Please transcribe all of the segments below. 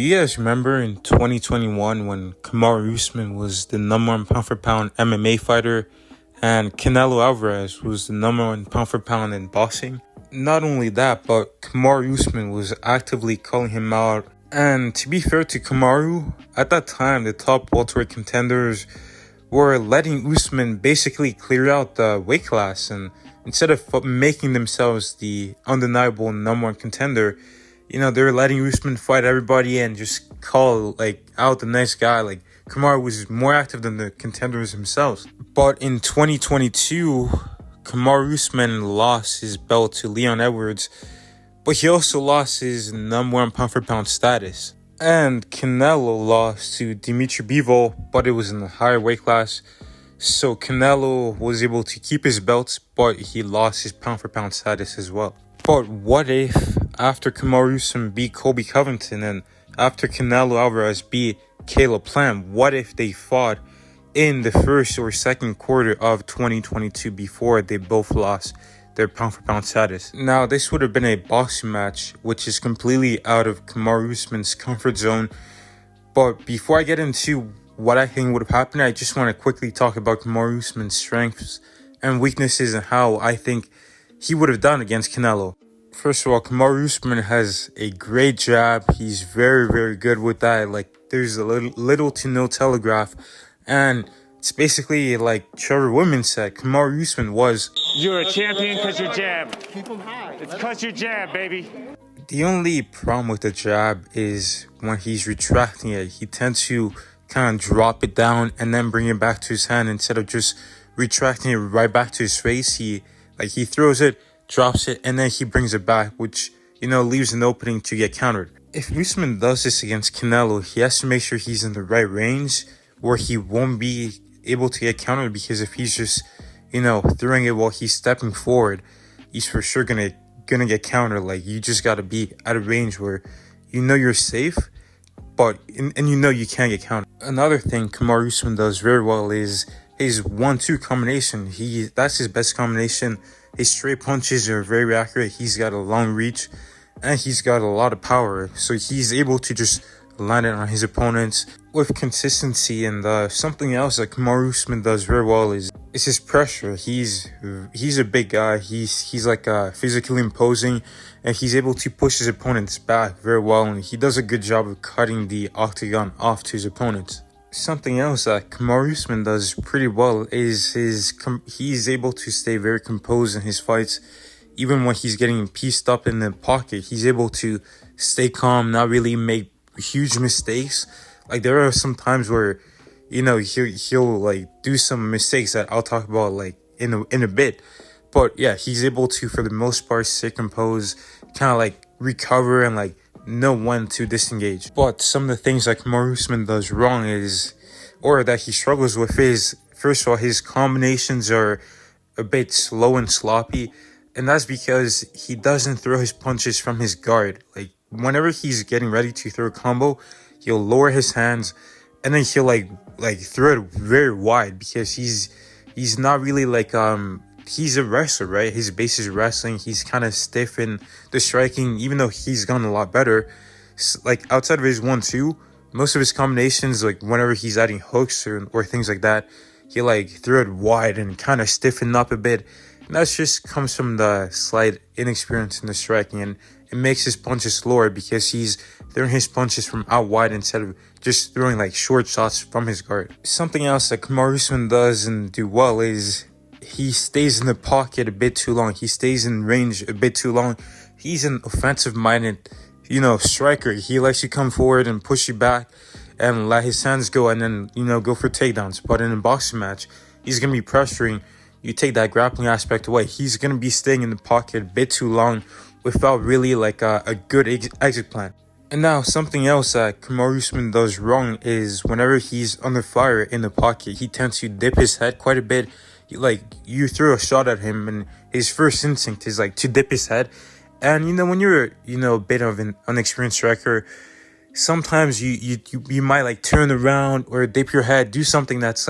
you guys remember in 2021 when Kamaru Usman was the number one pound for pound MMA fighter and Canelo Alvarez was the number one pound for pound in boxing? Not only that, but Kamaru Usman was actively calling him out. And to be fair to Kamaru, at that time, the top welterweight contenders were letting Usman basically clear out the weight class. And instead of making themselves the undeniable number one contender, they were letting Usman fight everybody and just call, out the next guy. Kamaru was more active than the contenders themselves. But in 2022, Kamaru Usman lost his belt to Leon Edwards, but he also lost his number one pound for pound status. And Canelo lost to Dimitri Bivol, but it was in a higher weight class. So Canelo was able to keep his belts, but he lost his pound for pound status as well. But what if after Kamaru Usman beat Colby Covington and after Canelo Alvarez beat Caleb Plant, what if they fought in the first or second quarter of 2022 before they both lost their pound for pound status? Now, this would have been a boxing match, which is completely out of Kamaru Usman's comfort zone. But before I get into what I think would have happened, I just want to quickly talk about Kamaru Usman's strengths and weaknesses and how I think he would have done against Canelo. First of all, Kamaru Usman has a great jab. He's very, very good with that. There's a little to no telegraph. And it's basically like Trevor Woodman said, Kamaru Usman was... You're a champion because you jab. Keep him high. It's because you jab, baby. The only problem with the jab is when he's retracting it, he tends to kind of drop it down and then bring it back to his hand instead of just retracting it right back to his face. He throws it, drops it, and then he brings it back, which, leaves an opening to get countered. If Usman does this against Canelo, he has to make sure he's in the right range where he won't be able to get countered, because if he's just, throwing it while he's stepping forward, he's for sure gonna get countered. You just gotta be at a range where you're safe, but and you can't get countered. Another thing Kamaru Usman does very well is his 1-2 combination. That's his best combination. His straight punches are very accurate. He's got a long reach, and he's got a lot of power. So he's able to just land it on his opponents with consistency. And something else that Kamaru Usman does very well is his pressure. He's a big guy. He's physically imposing, and he's able to push his opponents back very well. And he does a good job of cutting the octagon off to his opponents. Something else that Kamaru Usman does pretty well is he's able to stay very composed in his fights. Even when he's getting pieced up in the pocket, he's able to stay calm, not really make huge mistakes. There are some times where, he'll do some mistakes that I'll talk about in a bit. But yeah, he's able to, for the most part, stay composed, kind of recover and know when to disengage. But some of the things that Kamaru Usman does wrong or that he struggles with is, first of all, his combinations are a bit slow and sloppy. And that's because he doesn't throw his punches from his guard. Whenever he's getting ready to throw a combo, he'll lower his hands and then he'll throw it very wide, because he's not really he's a wrestler, right? His base is wrestling. He's kind of stiff in the striking, even though he's gotten a lot better. Outside of his 1-2, most of his combinations, whenever he's adding hooks or things like that, he'll throw it wide and kind of stiffen up a bit. And that just comes from the slight inexperience in the striking, and it makes his punches slower because he's throwing his punches from out wide instead of just throwing short shots from his guard. Something else that Kamaru Usman doesn't do well is he stays in the pocket a bit too long. He stays in range a bit too long. He's an offensive-minded, striker. He likes to come forward and push you back and let his hands go and then, go for takedowns. But in a boxing match, he's going to be pressuring. You take that grappling aspect away. He's going to be staying in the pocket a bit too long without really a good exit plan. And now something else that Kamaru Usman does wrong is whenever he's under fire in the pocket, he tends to dip his head quite a bit. You throw a shot at him and his first instinct is to dip his head. And when you're a bit of an unexperienced striker, sometimes you might turn around or dip your head, do something that's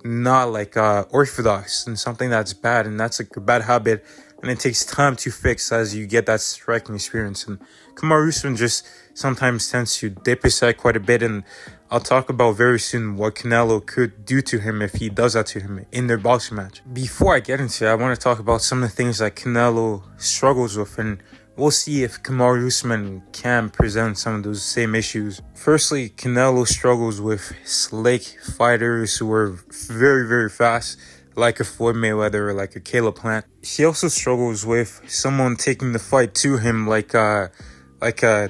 not like orthodox and something that's bad, and that's like a bad habit, and it takes time to fix as you get that striking experience. And Kamaru Usman just sometimes tends to dip his head quite a bit, and I'll talk about very soon what Canelo could do to him if he does that to him in their boxing match. Before I get into it, I want to talk about some of the things that Canelo struggles with, and we'll see if Kamaru Usman can present some of those same issues. Firstly, Canelo struggles with slick fighters who are very, very fast, like a Floyd Mayweather or like a Caleb Plant. He also struggles with someone taking the fight to him, like a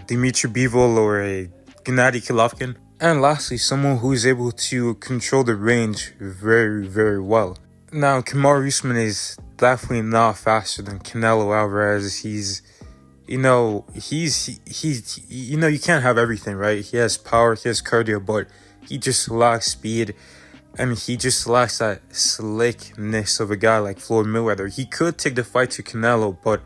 Dmitry Bivol or a Gennady Golovkin. And lastly, someone who is able to control the range very, very well. Now, Kamaru Usman is definitely not faster than Canelo Alvarez. You can't have everything, right? He has power, he has cardio, but he just lacks speed, and he just lacks that slickness of a guy like Floyd Mayweather. He could take the fight to Canelo, but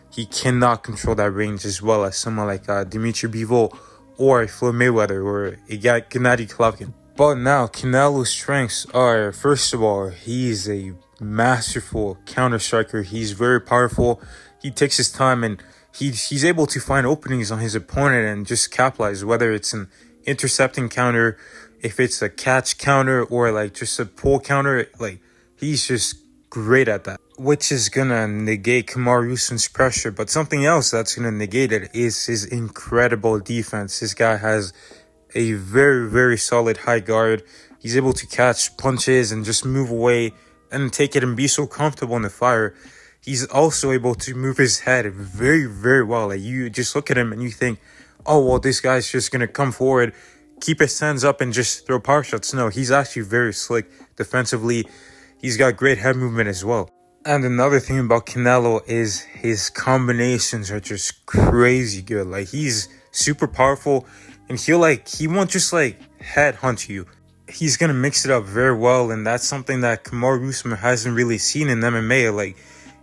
he cannot control that range as well as someone like Dmitry Bivol or Floyd Mayweather or a Gennady Golovkin. But now, Canelo's strengths are, first of all, he's a masterful counter striker. He's very powerful. He takes his time, and he's able to find openings on his opponent and just capitalize, whether it's an intercepting counter, if it's a catch counter, or like just a pull counter. Like, he's just great at that, which is gonna negate Kamaru Usman's pressure. But something else that's gonna negate it is his incredible defense. This guy has a very, very solid high guard. He's able to catch punches and just move away and take it and be so comfortable in the fire. He's also able to move his head very, very well. Like, you just look at him and you think, oh, well, this guy's just gonna come forward, keep his hands up, and just throw power shots. No, he's actually very slick defensively. He's got great head movement as well. And another thing about Canelo is his combinations are just crazy good. Like, he's super powerful, and he won't just like headhunt you. He's gonna mix it up very well, and that's something that Kamaru Usman hasn't really seen in MMA. Like,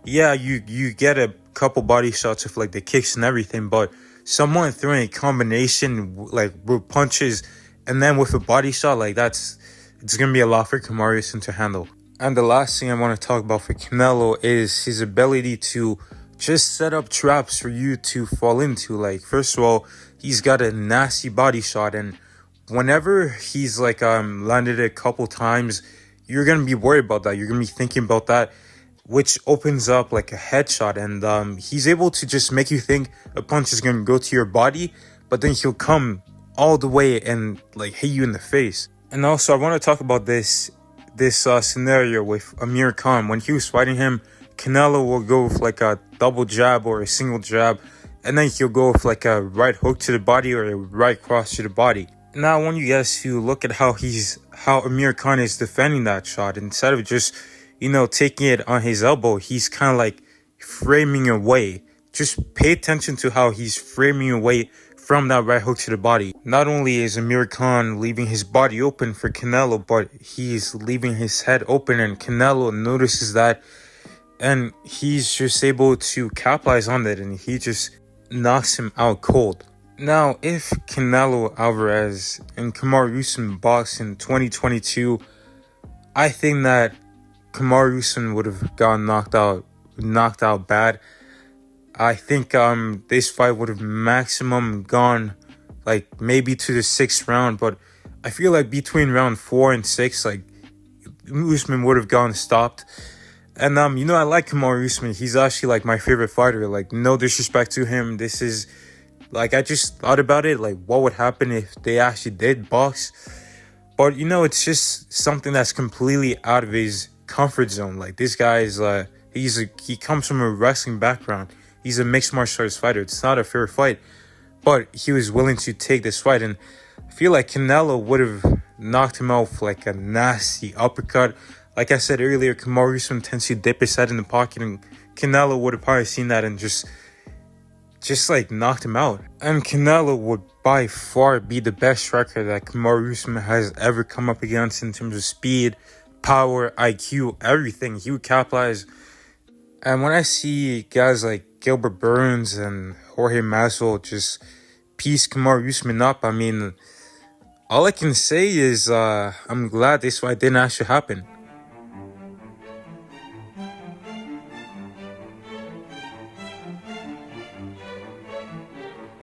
yeah, you get a couple body shots with like the kicks and everything, but someone throwing a combination like with punches and then with a body shot, like it's gonna be a lot for Kamaru Usman to handle. And the last thing I want to talk about for Canelo is his ability to just set up traps for you to fall into. Like, first of all, he's got a nasty body shot, and whenever he's like landed it a couple times, you're gonna be worried about that. You're gonna be thinking about that, which opens up like a headshot, and he's able to just make you think a punch is gonna go to your body, but then he'll come all the way and like hit you in the face. And also, I want to talk about this scenario with Amir Khan. When he was fighting him, Canelo will go with like a double jab or a single jab, and then he'll go with like a right hook to the body or a right cross to the body. Now, I want you guys to look at how Amir Khan is defending that shot. Instead of just, taking it on his elbow, he's kind of like framing away. Just pay attention to how he's framing away from that right hook to the body. Not only is Amir Khan leaving his body open for Canelo, but he's leaving his head open, and Canelo notices that, and he's just able to capitalize on that, and he just knocks him out cold. Now, if Canelo Alvarez and Kamaru Usman boxed in 2022, I think that Kamaru Usman would have gotten knocked out bad. I think this fight would have maximum gone like maybe to the 6th round, but I feel like between round 4 and 6, like Usman would have gone stopped. And I like Kamaru Usman. He's actually like my favorite fighter. Like, no disrespect to him. This is like, I just thought about it, like what would happen if they actually did box. But it's just something that's completely out of his comfort zone. Like, this guy is he comes from a wrestling background. He's a mixed martial arts fighter. It's not a fair fight, but he was willing to take this fight, and I feel like Canelo would have knocked him out with like a nasty uppercut. Like I said earlier, Kamaru Usman tends to dip his head in the pocket, and Canelo would have probably seen that and just like knocked him out. And Canelo would by far be the best striker that Kamaru Usman has ever come up against in terms of speed, power, IQ, everything. He would capitalize. And when I see guys like Gilbert Burns and Jorge Masvidal just piece Kamaru Usman up, I mean, All I can say is I'm glad this fight didn't actually happen.